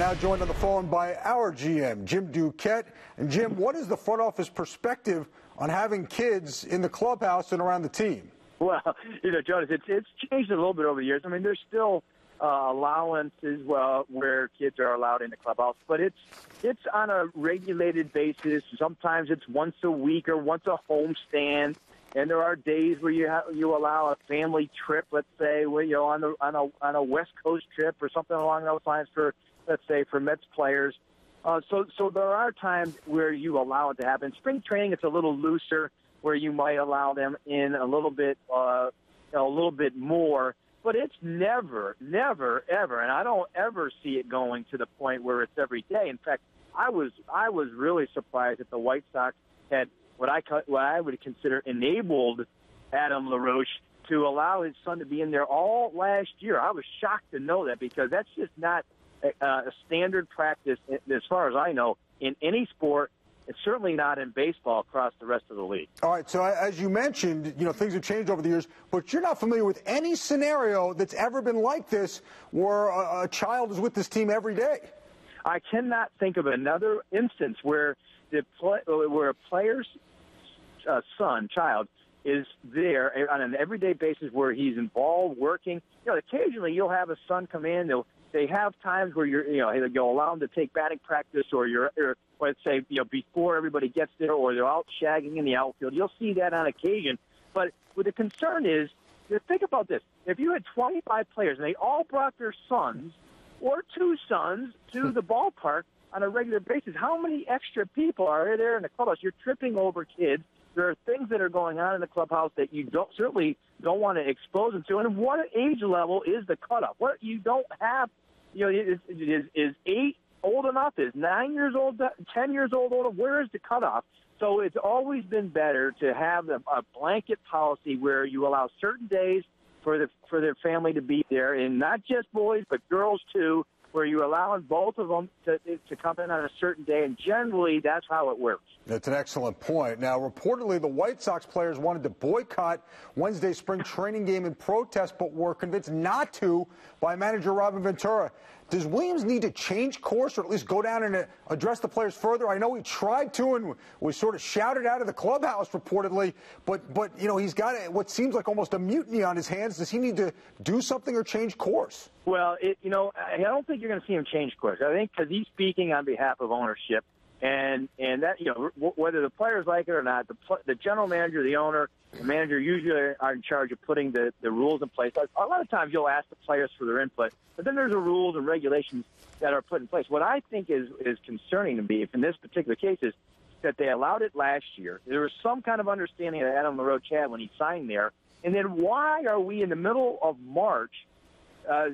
now joined on the phone by our GM, Jim Duquette. And Jim, what is the front office perspective on having kids in the clubhouse and around the team? Well, Jonas, it's changed a little bit over the years. I mean, there's still allowances where kids are allowed in the clubhouse, but it's on a regulated basis. Sometimes it's once a week or once a homestand, and there are days where you allow a family trip, let's say, where on a West Coast trip or something along those lines for, let's say, for Mets players. So there are times where you allow it to happen. Spring training, it's a little looser, where you might allow them in a little bit more. But it's never, ever, and I don't ever see it going to the point where it's every day. In fact, I was really surprised that the White Sox had what I would consider enabled Adam LaRoche to allow his son to be in there all last year. I was shocked to know that, because that's just not a standard practice, as far as I know, in any sport. It's certainly not in baseball across the rest of the league. All right, so as you mentioned, things have changed over the years, but you're not familiar with any scenario that's ever been like this where a child is with this team every day. I cannot think of another instance where a player's child is there on an everyday basis, where he's involved, working. Occasionally you'll have a son come in. They have times where you'll allow them to take batting practice, or let's say, before everybody gets there, or they're out shagging in the outfield. You'll see that on occasion. But what the concern is, think about this. If you had 25 players and they all brought their sons or two sons to the ballpark on a regular basis, how many extra people are there in the clubhouse? You're tripping over kids. There are things that are going on in the clubhouse that you certainly don't want to expose them to. And what age level is the cutoff? What you don't have, is 8 old enough? Is 9 years old, 10 years old? Where is the cutoff? So it's always been better to have a blanket policy where you allow certain days for their family to be there, and not just boys but girls too, where you allow both of them to come in on a certain day, and generally that's how it works. That's an excellent point. Now, reportedly, the White Sox players wanted to boycott Wednesday's spring training game in protest, but were convinced not to by manager Robin Ventura. Does Williams need to change course, or at least go down and address the players further? I know he tried to and was sort of shouted out of the clubhouse reportedly, but he's got what seems like almost a mutiny on his hands. Does he need to do something or change course? Well, I don't think you're going to see him change course. I think because he's speaking on behalf of ownership. And that, whether the players like it or not, the general manager, the owner, the manager usually are in charge of putting the rules in place. A lot of times you'll ask the players for their input, but then there's the rules and regulations that are put in place. What I think is concerning to me in this particular case is that they allowed it last year. There was some kind of understanding that Adam LaRoche had when he signed there. And then why are we in the middle of March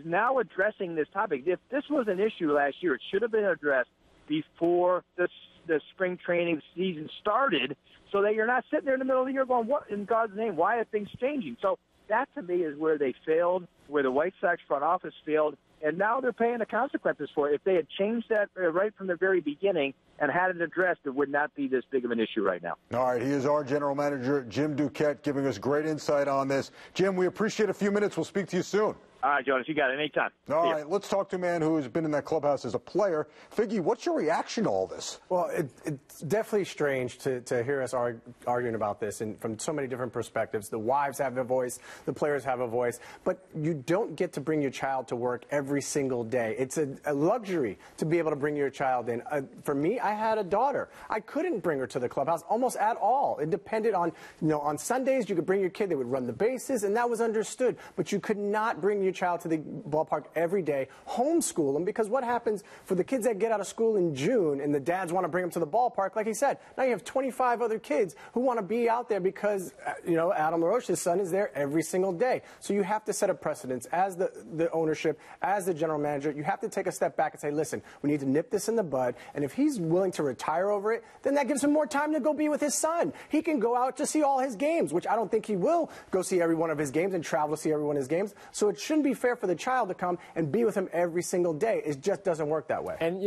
now addressing this topic? If this was an issue last year, it should have been addressed before the spring training season started, so that you're not sitting there in the middle of the year going, what in God's name, why are things changing? So that, to me, is where they failed, where the White Sox front office failed, and now they're paying the consequences for it. If they had changed that right from the very beginning and had it addressed, it would not be this big of an issue right now. All right, he is our general manager, Jim Duquette, giving us great insight on this. Jim, we appreciate a few minutes. We'll speak to you soon. All right, Jonas, you got it. Anytime. All right, let's talk to a man who has been in that clubhouse as a player. Figgy, what's your reaction to all this? Well, it's definitely strange to hear us arguing about this, and from so many different perspectives. The wives have a voice, the players have a voice, but you don't get to bring your child to work every single day. It's a luxury to be able to bring your child in. For me, I had a daughter. I couldn't bring her to the clubhouse almost at all. It depended on, on Sundays you could bring your kid, they would run the bases, and that was understood, but you could not bring your child to the ballpark every day, homeschool them, because what happens for the kids that get out of school in June and the dads want to bring them to the ballpark, like he said, now you have 25 other kids who want to be out there because, Adam LaRoche's son is there every single day. So you have to set a precedence as the ownership, as the general manager. You have to take a step back and say, listen, we need to nip this in the bud, and if he's willing to retire over it, then that gives him more time to go be with his son. He can go out to see all his games, which I don't think he will go see every one of his games and travel to see every one of his games. So it shouldn't be fair for the child to come and be with him every single day. It just doesn't work that way. And,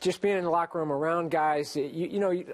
just being in the locker room around guys,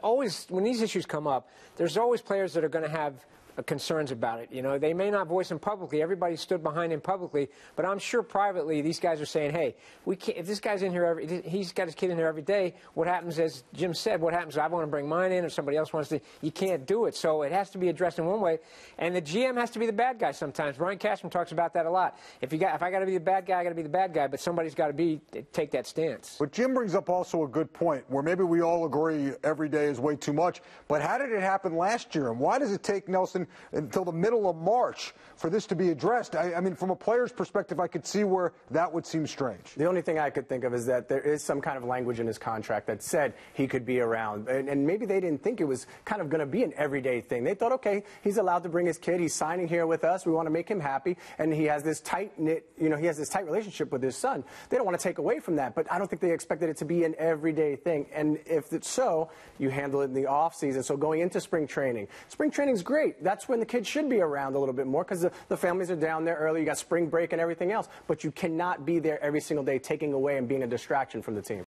always, when these issues come up, there's always players that are going to have concerns about it. You know, they may not voice them publicly. Everybody stood behind him publicly, but I'm sure privately these guys are saying, hey, we can't, if this guy's in here he's got his kid in here every day, what happens, as Jim said, what happens if I want to bring mine in or somebody else wants to, you can't do it. So it has to be addressed in one way, and the GM has to be the bad guy sometimes. Brian Cashman talks about that a lot. If I got to be the bad guy, I got to be the bad guy, but somebody's got to take that stance. But Jim brings up also a good point, where maybe we all agree every day is way too much, but how did it happen last year, and why does it take, Nelson, until the middle of March for this to be addressed? I mean, from a player's perspective, I could see where that would seem strange. The only thing I could think of is that there is some kind of language in his contract that said he could be around, and maybe they didn't think it was kind of going to be an everyday thing. They thought, okay, he's allowed to bring his kid, he's signing here with us, we want to make him happy, and he has this tight-knit, you know, he has this tight relationship with his son. They don't want to take away from that, but I don't think they expected it to be an everyday thing, and if it's so, you handle it in the off-season. So going into spring training is great. That's when the kids should be around a little bit more, because the families are down there early, you got spring break and everything else, but you cannot be there every single day taking away and being a distraction from the team.